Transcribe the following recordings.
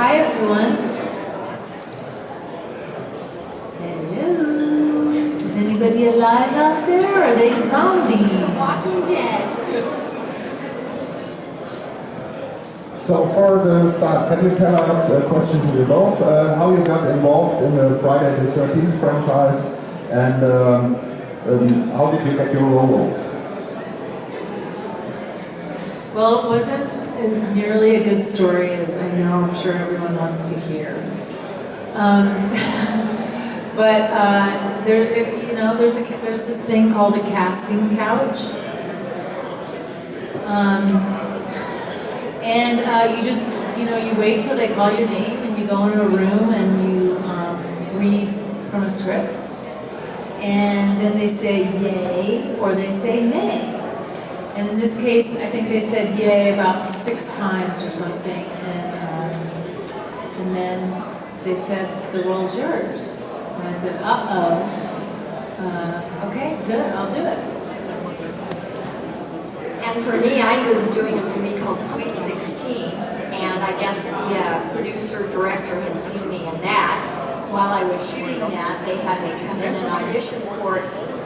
Hi everyone. Hello. Is anybody alive out there? Or are they zombies? Walking Dead. So for the start, can you tell us, a question to you both, how you got involved in the Friday the 13th franchise, and how did you get your roles? Well, it wasn't as nearly a good story as I know I'm sure everyone wants to hear. But there's this thing called a casting couch. And you just, you wait till they call your name and you go into a room and you read from a script. And then they say yay or they say nay. And in this case, I think they said yay about 6 times or something. And then they said, the role's yours. And I said, okay, good, I'll do it. And for me, I was doing a movie called Sweet 16, and I guess the producer-director had seen me in that. While I was shooting that, they had me come in and audition for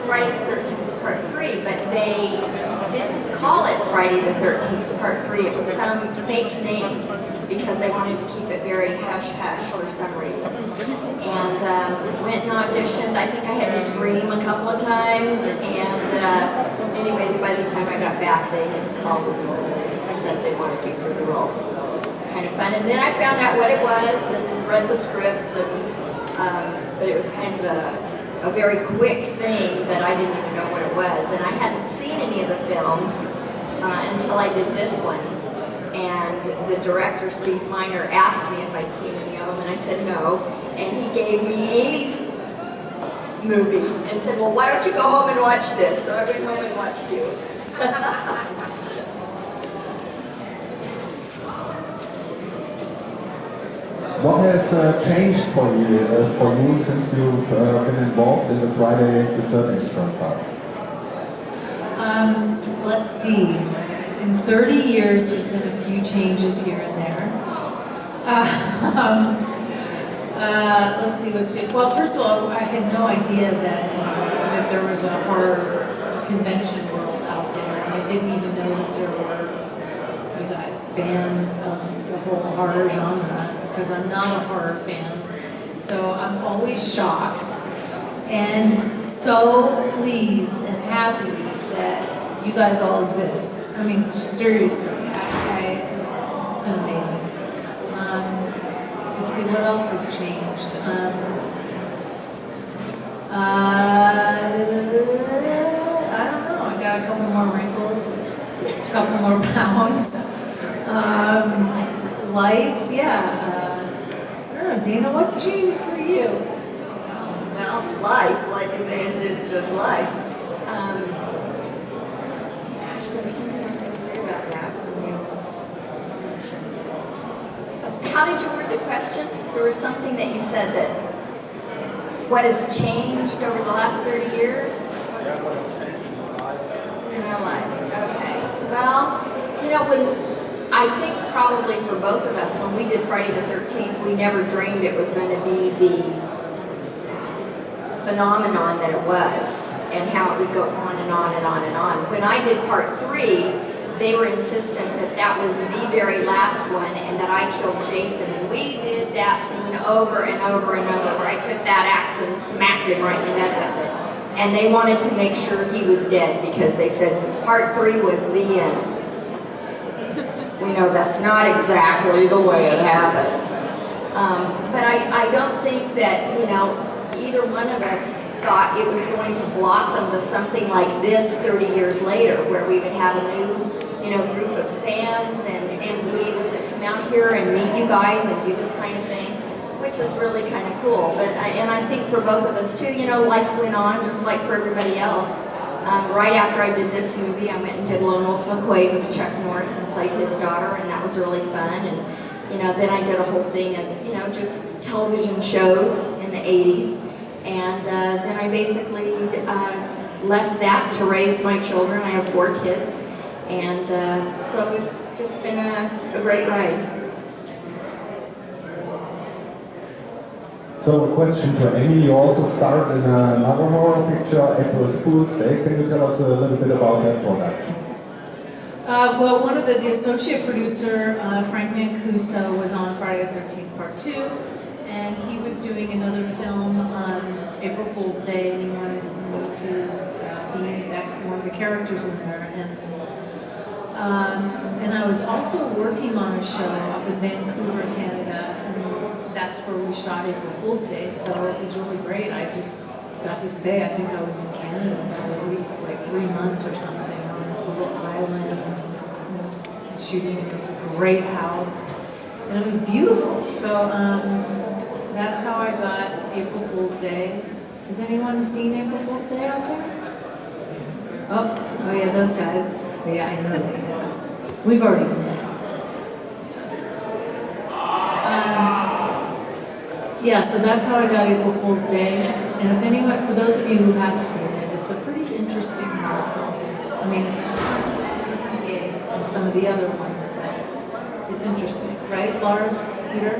Friday the 13th Part 3, but they didn't call it Friday the 13th Part 3. It was some fake name because they wanted to keep it very hush-hush for some reason. And went and auditioned. I think I had to scream a couple of times, and anyways, by the time I got back, they had called and said they wanted me for the role, so it was kind of fun. And then I found out what it was and read the script, and but it was kind of a very quick thing that I didn't even know what it was, and I hadn't seen any of the films until I did this one. And the director, Steve Miner, asked me if I'd seen any of them, and I said no. And he gave me Amy's movie and said, well, why don't you go home and watch this? So I went home and watched you. What has changed for you since you've been involved in the Friday the 13th franchise? Let's see. In 30 years, there's been a few changes here and there. Let's see what's changed. Well, first of all, I had no idea that there was a horror convention world out there. And I didn't even know that there were, you guys, fans of the whole horror genre, because I'm not a horror fan. So I'm always shocked and so pleased and happy that you guys all exist. I mean, seriously, it's been amazing. Let's see, what else has changed? I don't know, I got a couple more wrinkles, a couple more pounds. Life, yeah. I don't know, Dana, what's changed for you? Well, life, like you say, it's just life. There was something I was going to say about that when you mentioned. How did you word the question? There was something that you said that, what has changed over the last 30 years? In our lives. Okay. Well, when I think probably for both of us, when we did Friday the 13th, we never dreamed it was going to be the phenomenon that it was, and how it would go on and on and on and on. When I did Part 3, they were insistent that that was the very last one and that I killed Jason, and we did that scene over and over and over, where I took that axe and smacked him right in the head with it. And they wanted to make sure he was dead because they said Part 3 was the end. We know that's not exactly the way it happened. But I don't think that, either one of us thought it was going to blossom to something like this 30 years later, where we would have a new, group of fans and be able to come out here and meet you guys and do this kind of thing, which is really kind of cool. But I think for both of us too, life went on just like for everybody else. Right after I did this movie, I went and did Lone Wolf McQuade with Chuck Norris and played his daughter, and that was really fun. And then I did a whole thing of just television shows in the 80s. And then I basically left that to raise my children. I have 4 kids, and so it's just been a great ride. So a question to Amy, you also starred in another horror picture, April Fool's Day. Can you tell us a little bit about that production? Well, one of the associate producer, Frank Mancuso, was on Friday the 13th Part 2, and he was doing another film on April Fool's Day, and he wanted me to be one of the characters in there. And I was also working on a show up in Vancouver, Canada, and that's where we shot April Fool's Day, so it was really great. I just got to stay. I think I was in Canada for at least like 3 months or something on this little island, shooting in this great house, and it was beautiful. So that's how I got April Fool's Day. Has anyone seen April Fool's Day out there? Oh yeah, those guys. Oh, yeah, I know they have. We've already met. Yeah, so that's how I got April Fool's Day. And if anyone, for those of you who haven't seen it, it's a pretty interesting horror film. I mean, it's a totally different gig than some of the other ones, but it's interesting, right, Lars, Peter?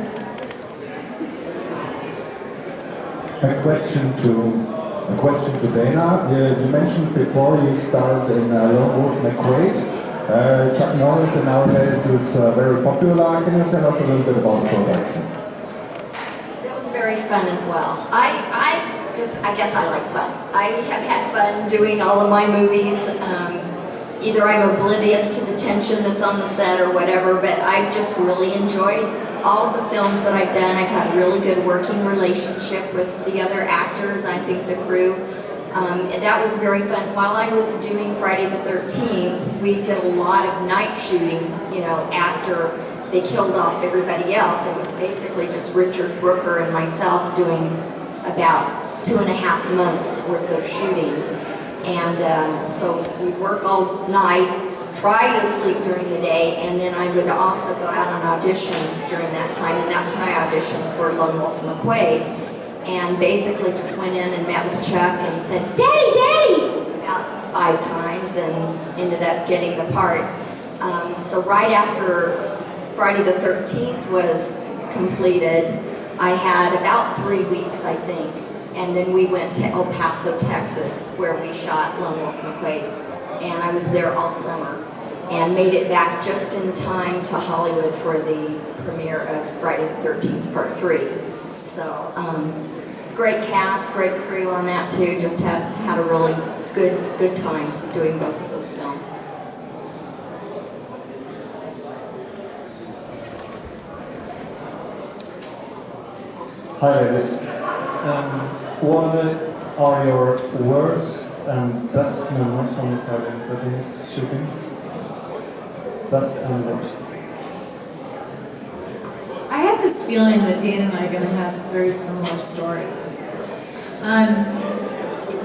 A question to Dana. You mentioned before you started in Lone Wolf McQuaid. Chuck Norris in nowadays is very popular. Can you tell us a little bit about the production? That was very fun as well. I guess I like fun. I have had fun doing all of my movies. Either I'm oblivious to the tension that's on the set or whatever, but I've just really enjoyed all of the films that I've done. I've had a really good working relationship with the other actors, I think the crew. And that was very fun. While I was doing Friday the 13th, we did a lot of night shooting, you know, after they killed off everybody else. It was basically just Richard Brooker and myself doing about 2.5 months worth of shooting. And so we'd work all night, try to sleep during the day, and then I would also go out on auditions during that time, and that's when I auditioned for Lone Wolf McQuaid, and basically just went in and met with Chuck and said, "Daddy, Daddy!" about 5 times, and ended up getting the part. So right after Friday the 13th was completed, I had about 3 weeks, I think, and then we went to El Paso, Texas, where we shot Lone Wolf McQuaid, and I was there all summer, and made it back just in time to Hollywood for the premiere of Friday the 13th Part 3. So, great cast, great crew on that too, just had a really good time doing both of those films. Hi ladies. What are your worst and best memories from the Friday the 13th shootings? Best and worst. I have this feeling that Dana and I are going to have very similar stories.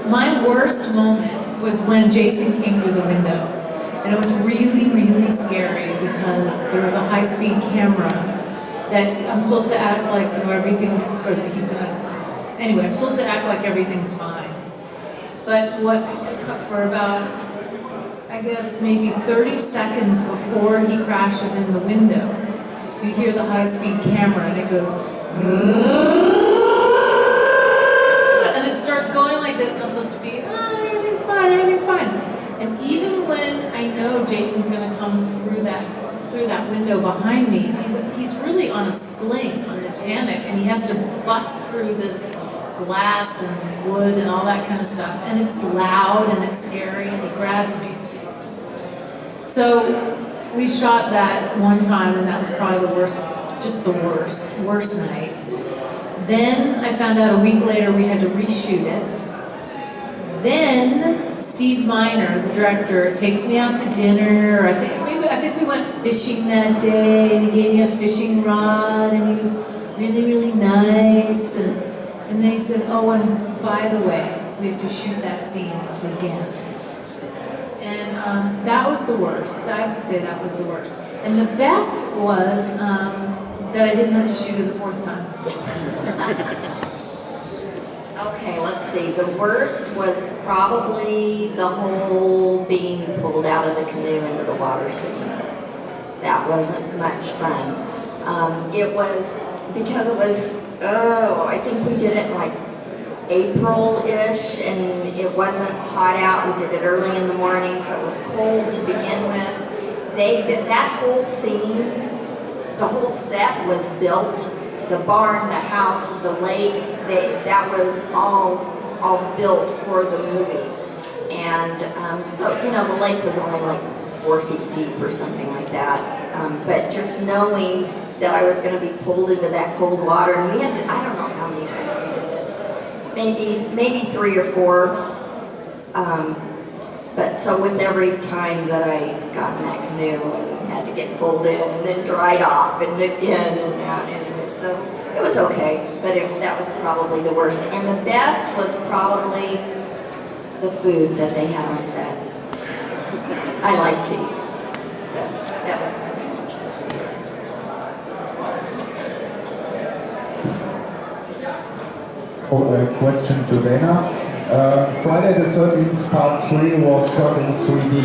My worst moment was when Jason came through the window. And it was really, really scary because there was a high-speed camera that I'm supposed to act like, you know, everything's, or that he's going to, anyway, I'm supposed to act like everything's fine. But for about, I guess, maybe 30 seconds before he crashes in the window, you hear the high-speed camera and it goes, and it starts going like this, and I'm supposed to be, everything's fine, everything's fine. And even when I know Jason's gonna come through that window behind me, he's really on a sling on this hammock, and he has to bust through this glass and wood and all that kind of stuff, and it's loud and it's scary, and he grabs me. So we shot that one time, and that was probably the worst, just the worst night. Then I found out a week later we had to reshoot it. Then Steve Miner, the director, takes me out to dinner. I think we went fishing that day, and he gave me a fishing rod, and he was really, really nice. And then he said, "Oh, and by the way, we have to shoot that scene again." And that was the worst. I have to say that was the worst. And the best was that I didn't have to shoot it the 4th time. Okay, let's see. The worst was probably the whole being pulled out of the canoe into the water scene. That wasn't much fun. It was, because it was oh, I think we did it in like April-ish, and it wasn't hot out. We did it early in the morning, so it was cold to begin with. That whole scene, the whole set was built. The barn, the house, the lake, that was all built for the movie. And so, you know, the lake was only like 4 feet deep or something like that. But just knowing that I was going to be pulled into that cold water, and we had to, I don't know how many times we did it. Maybe 3 or 4. But so with every time that I got in that canoe and had to get pulled in and then dried off and in and out anyway, so it was okay. But that was probably the worst. And the best was probably the food that they had on set. I like tea, so that was good. A question to Dana. Friday the 13th Part 3 was shot in 3D.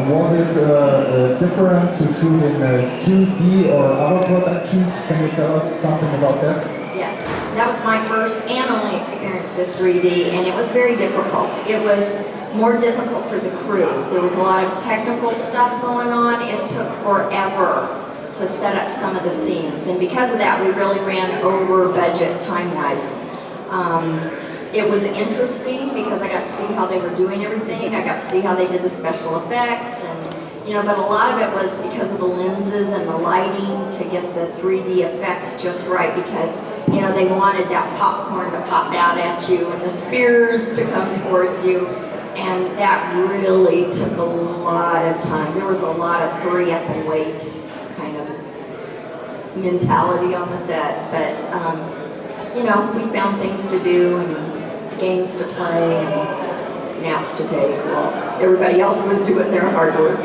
Was it different to shoot in 2D or other productions? Can you tell us something about that? Yes, that was my first and only experience with 3D, and it was very difficult. It was more difficult for the crew. There was a lot of technical stuff going on. It took forever to set up some of the scenes, and because of that we really ran over budget time-wise. It was interesting because I got to see how they were doing everything. I got to see how they did the special effects, and you know, but a lot of it was because of the lenses and the lighting to get the 3D effects just right, because you know, they wanted that popcorn to pop out at you and the spears to come towards you. And that really took a lot of time. There was a lot of hurry up and wait kind of mentality on the set. But, you know, we found things to do and games to play and naps to take while everybody else was doing their hard work.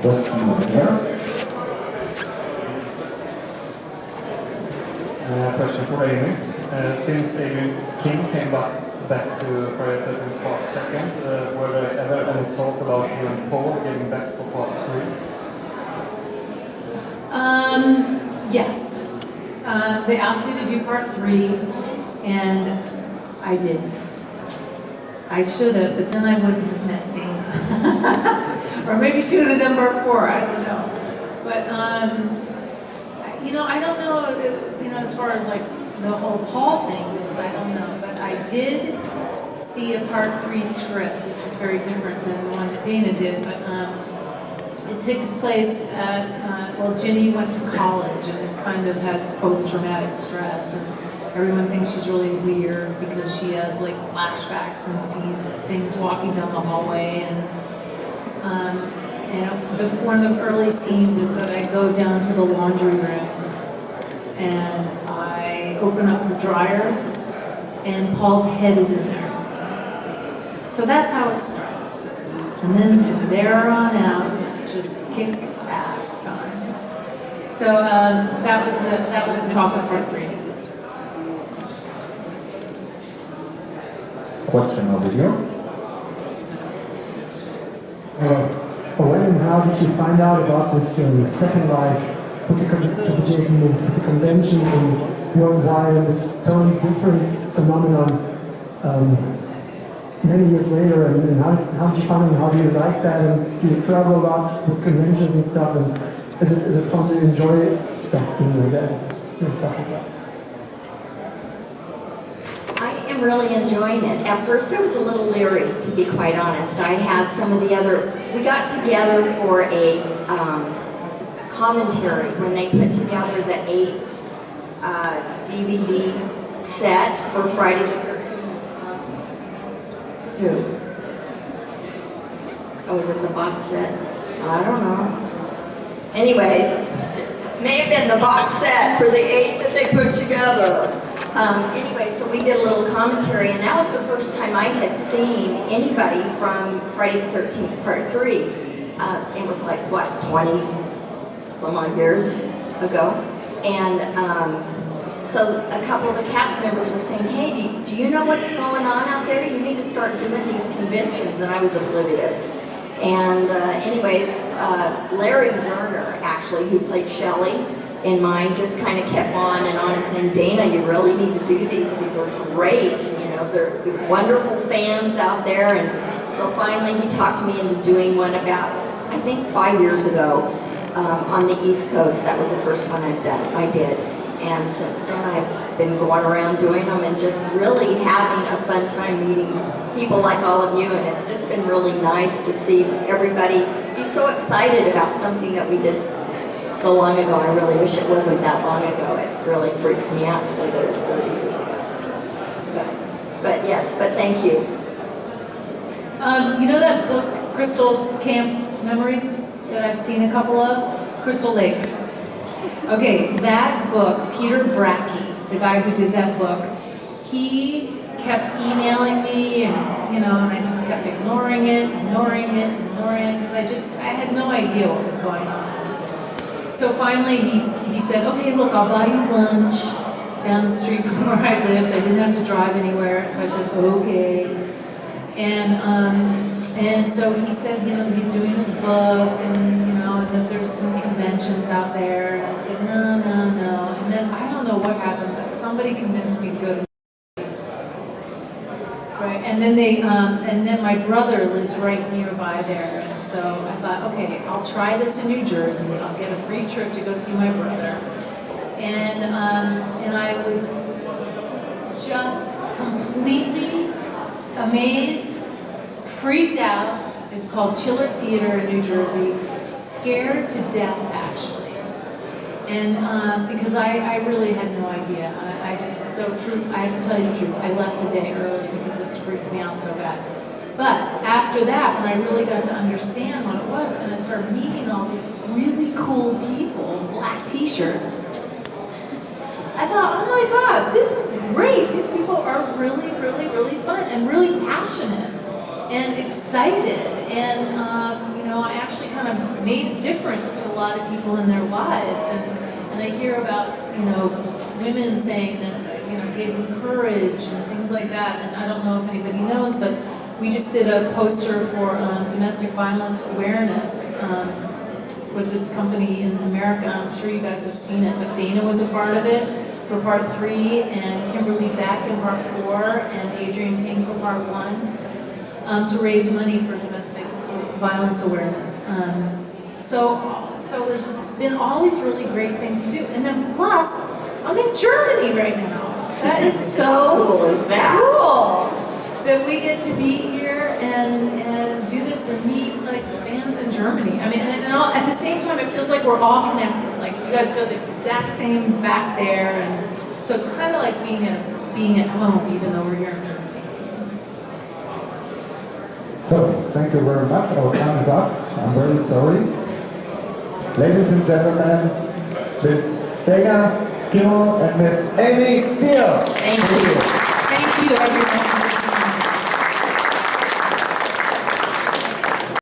Question over there. Question for Amy. Since Amy King came back to Friday the 13th Part 2nd, were there ever any talk about you and Paul getting back for Part 3? Yes. They asked me to do Part 3, and I didn't. I should have, but then I wouldn't have met Dana. Or maybe she would have done Part 4, I don't know. But, you know, I don't know, you know, as far as like the whole Paul thing goes, I don't know. But I did see a Part 3 script, which is very different than the one that Dana did. But it takes place at, well, Ginny went to college and is kind of has post-traumatic stress. And everyone thinks she's really weird because she has like flashbacks and sees things walking down the hallway. And you know, one of the early scenes is that I go down to the laundry room and I open up the dryer and Paul's head is in there. So that's how it starts. And then from there on out, it's just kick-ass time. So that was the talk of Part 3. Question over here. When and how did you find out about this Second Life with the Jason movies, with the conventions and worldwide, and this totally different phenomenon many years later? And how did you find it, and how do you like that? And do you travel a lot with conventions and stuff? And is it fun to enjoy stuff doing like that, doing stuff like that? I'm really enjoying it. At first I was a little leery, to be quite honest. I had some of the other, we got together for a commentary when they put together the 8 DVD set for Friday the 13th. Who? Oh, was it the box set? I don't know. Anyways, may have been the box set for the 8 that they put together. Anyway, so we did a little commentary, and that was the first time I had seen anybody from Friday the 13th Part 3. It was like, what, 20 some odd years ago? And so a couple of the cast members were saying, hey, do you know what's going on out there? You need to start doing these conventions. And I was oblivious. And anyways, Larry Zerner actually, who played Shelley in mine, just kind of kept on and saying, Dana, you really need to do these. These are great. You know, they're wonderful fans out there. And so finally he talked me into doing one about, I think 5 years ago, on the East Coast. That was the first one I did. And since then I've been going around doing them and just really having a fun time meeting people like all of you, and it's just been really nice to see everybody be so excited about something that we did so long ago. I really wish it wasn't that long ago. It really freaks me out to say that it was 30 years ago. But yes, but thank you. You know that book, Crystal Camp Memories, that I've seen a couple of? Crystal Lake. Okay, that book, Peter Brackey, the guy who did that book, he kept emailing me, and you know, and I just kept ignoring it, because I had no idea what was going on. So finally he said, okay, look, I'll buy you lunch down the street from where I lived. I didn't have to drive anywhere, so I said, okay. And so he said, you know, he's doing this book, and you know, and that there's some conventions out there. And I said, no. And then I don't know what happened, but somebody convinced me to go to. Right, and then my brother lives right nearby there, and so I thought, okay, I'll try this in New Jersey. I'll get a free trip to go see my brother, and I was just completely amazed, freaked out. It's called Chiller Theater in New Jersey. Scared to death, actually, and because I really had no idea. I have to tell you the truth. I left a day early because it's freaked me out so bad. But after that, when I really got to understand what it was, and I started meeting all these really cool people in black T-shirts, I thought, oh my God, this is great. These people are really, really, really fun and really passionate and excited. And you know, I actually kind of made a difference to a lot of people in their lives. And I hear about, you know, women saying that, you know, gave them courage and things like that. And I don't know if anybody knows, but we just did a poster for domestic violence awareness with this company in America. I'm sure you guys have seen it, but Dana was a part of it for part 3, and Kimberly Beck in part 4, and Adrian King for part 1, to raise money for domestic violence awareness. So there's been all these really great things to do, and then plus, I'm in Germany right now. That is so cool, is that? Cool that we get to be here and do this and meet like fans in Germany. I mean, and at the same time, it feels like we're all connected. Like you guys feel the exact same back there, and so it's kind of like being at home, even though we're here in Germany. So, thank you very much. Our time is up. I'm very sorry. Ladies and gentlemen, Miss Dana Kimmell and Miss Amy Steel. Thank you. Thank you, everyone.